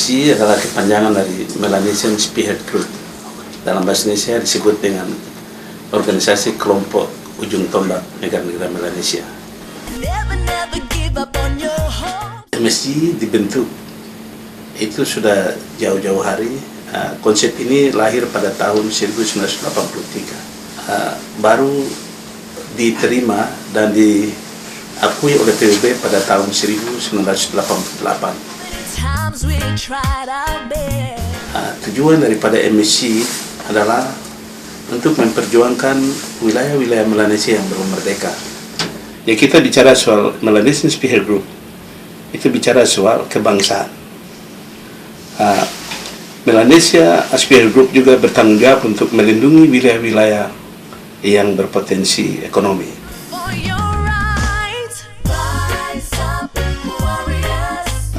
MSC adalah kepanjangan dari Melanesian Spearhead Group. Dalam bahasa Indonesia disebut dengan organisasi kelompok ujung tombak negara-negara Melanesia. MSC dibentuk itu sudah jauh-jauh hari. Konsep ini lahir pada tahun 1983. Baru diterima dan diakui oleh PBB pada tahun 1988. Tujuan daripada MSC adalah untuk memperjuangkan wilayah-wilayah Melanesia yang belum merdeka. Ya, kita bicara soal Melanesian Spearhead Group, itu bicara soal kebangsaan. Melanesia Spearhead Group juga bertanggung jawab untuk melindungi wilayah-wilayah yang berpotensi ekonomi.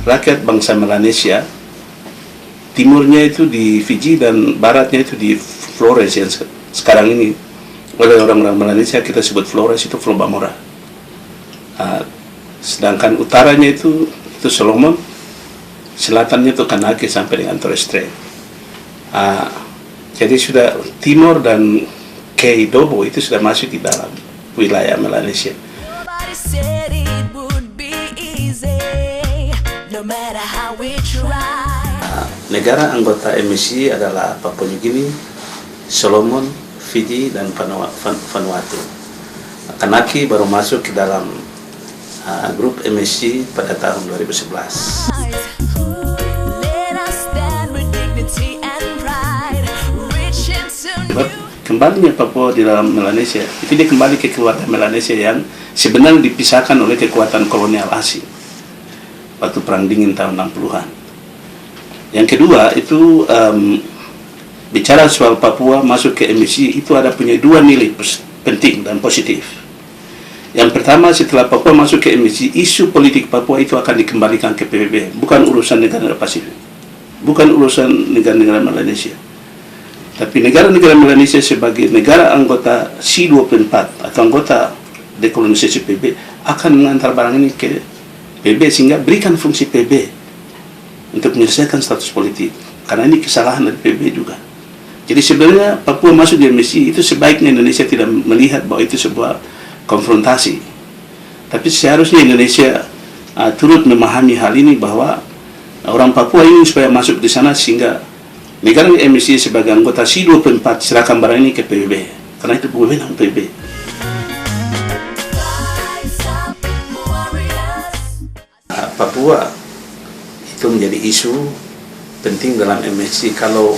Rakyat bangsa Melanesia, timurnya itu di Fiji dan baratnya itu di Flores yang sekarang ini oleh orang-orang Melanesia kita sebut Flores itu Flobamora. Sedangkan utaranya itu Solomon, selatannya itu Kanake sampai dengan Torres Strait. Jadi sudah timur dan Dobo itu sudah masuk di dalam wilayah Melanesia. Negara anggota MSC adalah Papua New Guinea, Solomon, Fiji, dan Vanuatu. Kanaki baru masuk ke dalam grup MSC pada tahun 2011. Kembalinya Papua di dalam Melanesia, itu dia kembali ke keluarga Melanesia yang sebenarnya dipisahkan oleh kekuatan kolonial asing waktu Perang Dingin tahun 60-an. Yang kedua itu bicara soal Papua masuk ke MSC itu ada punya dua nilai penting dan positif. Yang pertama, setelah Papua masuk ke MSC, isu politik Papua itu akan dikembalikan ke PBB, bukan urusan negara Pasifik, bukan urusan negara-negara Melanesia. Tapi negara-negara Melanesia sebagai negara anggota C24 atau anggota dekolonisasi PBB akan mengantar barang ini ke PBB sehingga berikan fungsi PBB untuk menyelesaikan status politik. Karena ini kesalahan dari PBB juga. Jadi sebenarnya Papua masuk di MSC itu sebaiknya Indonesia tidak melihat bahwa itu sebuah konfrontasi. Tapi seharusnya Indonesia turut memahami hal ini bahwa orang Papua ingin supaya masuk di sana sehingga negara MSC sebagai anggota C24 serahkan barang ini ke PBB. Karena itu wewenang PBB. Papua itu menjadi isu penting dalam MSC. Kalau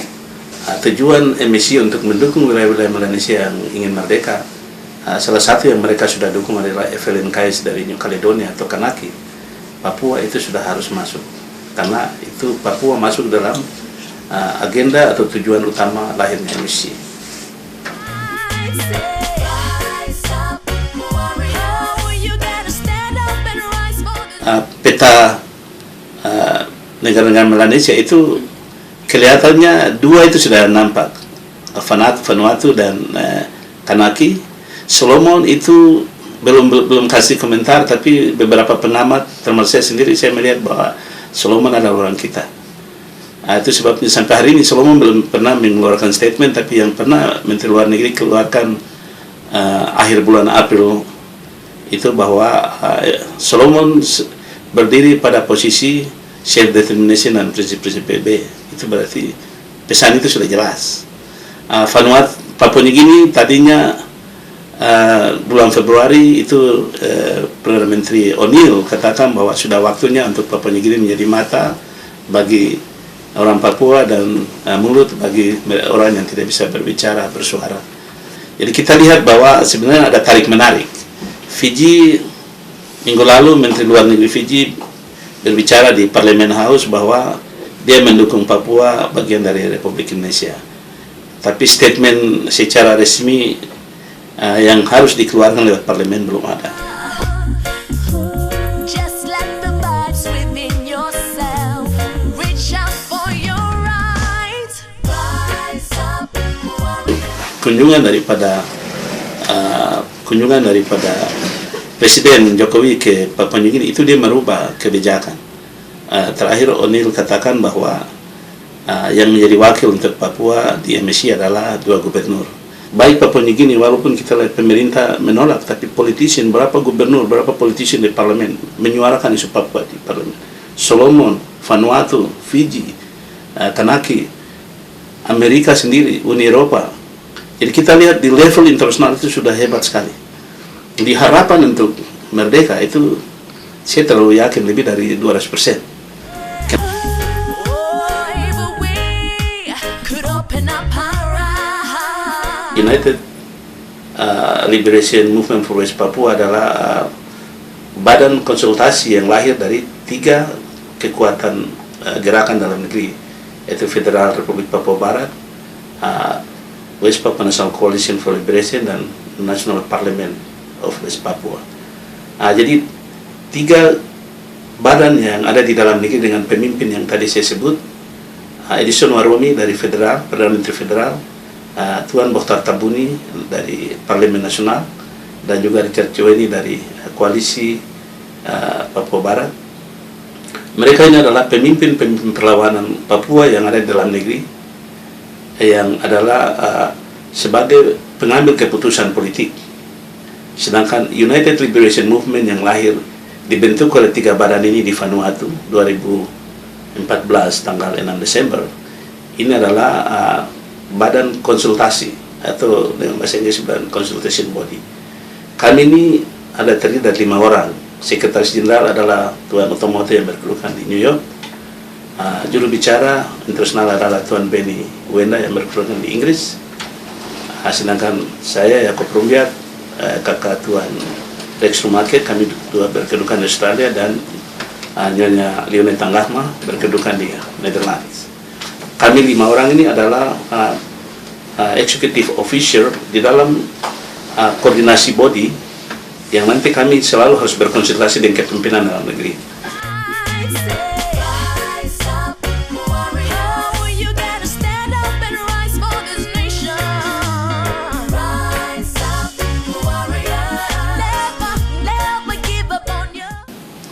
tujuan MSC untuk mendukung wilayah-wilayah Melanesia yang ingin merdeka, salah satu yang mereka sudah dukung adalah FLN KS dari New Caledonia atau Kanaki. Papua itu sudah harus masuk karena itu Papua masuk dalam agenda atau tujuan utama lahirnya MSC. Peta negara-negara Melanesia itu kelihatannya dua itu sudah nampak, Vanuatu dan Kanaki. Solomon itu belum kasih komentar, tapi beberapa pengamat termasuk saya sendiri, saya melihat bahwa Solomon adalah orang kita. Itu sebabnya sampai hari ini Solomon belum pernah mengeluarkan statement, tapi yang pernah Menteri Luar Negeri keluarkan akhir bulan April itu bahwa Solomon berdiri pada posisi self-determination dan prinsip-prinsip PBB. Itu berarti pesan itu sudah jelas. Vanuatu, Papua New Guinea tadinya bulan Februari itu Perdana Menteri O'Neill katakan bahwa sudah waktunya untuk Papua New Guinea menjadi mata bagi orang Papua dan mulut bagi orang yang tidak bisa berbicara, bersuara. Jadi kita lihat bahwa sebenarnya ada tarik-menarik. Fiji, minggu lalu Menteri Luar Negeri Fiji berbicara di Parliament House bahwa dia mendukung Papua bagian dari Republik Indonesia. Tapi statement secara resmi yang harus dikeluarkan lewat parlemen belum ada. Kunjungan daripada Presiden Jokowi ke Papua New Guinea itu dia merubah kebijakan. terakhir O'Neill katakan bahwa yang menjadi wakil untuk Papua di MSC adalah 2 gubernur. Baik Papua New Guinea, walaupun kita lihat pemerintah menolak, tapi politician, berapa gubernur, berapa politician di parlemen menyuarakan isu Papua di parlemen. Solomon, Vanuatu, Fiji, Tanaki, Amerika sendiri, Uni Eropa. Jadi kita lihat di level internasional itu sudah hebat sekali. Di harapan untuk merdeka itu saya terlalu yakin lebih dari 200%. United Liberation Movement for West Papua adalah badan konsultasi yang lahir dari 3 kekuatan gerakan dalam negeri, yaitu Federal Republik Papua Barat, West Papua National Coalition for Liberation, dan National Parliament of West Papua. Jadi 3 badan yang ada di dalam negeri dengan pemimpin yang tadi saya sebut, Edison Waromi dari Federal, Perdana Menteri Federal, Tuan Bokhtar Tabuni dari Parlemen Nasional, dan juga Richard Joeni dari Koalisi Papua Barat. Mereka ini adalah pemimpin-pemimpin perlawanan Papua yang ada di dalam negeri, yang adalah sebagai pengambil keputusan politik. Sedangkan United Liberation Movement yang lahir dibentuk oleh 3 badan ini di Vanuatu 2014 tanggal 6 Desember. Ini adalah badan konsultasi, atau dengan bahasa Inggris badan consultation body. Kami ini ada terdiri dari 5 orang. Sekretaris Jenderal adalah Tuan Otomoto yang berkedudukan di New York. Juru bicara internasional adalah Tuan Benny Wenda yang berkedudukan di Inggris. Sedangkan saya Yaakob Rumbiak, kakak Tuan Rex Rumake, kami dua berkedudukan di Australia, dan Nyonya Leone Tanggahma berkedudukan di Netherlands. Kami 5 orang ini adalah executive officer di dalam koordinasi body yang nanti kami selalu harus berkonsultasi dengan kepemimpinan dalam negeri.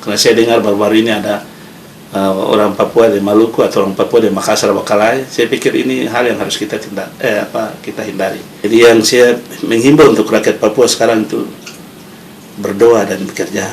Karena saya dengar baru-baru ini ada orang Papua di Maluku atau orang Papua di Makassar, Bakalai, saya pikir ini hal yang harus kita kita hindari. Jadi yang saya menghimbau untuk rakyat Papua sekarang itu berdoa dan bekerja.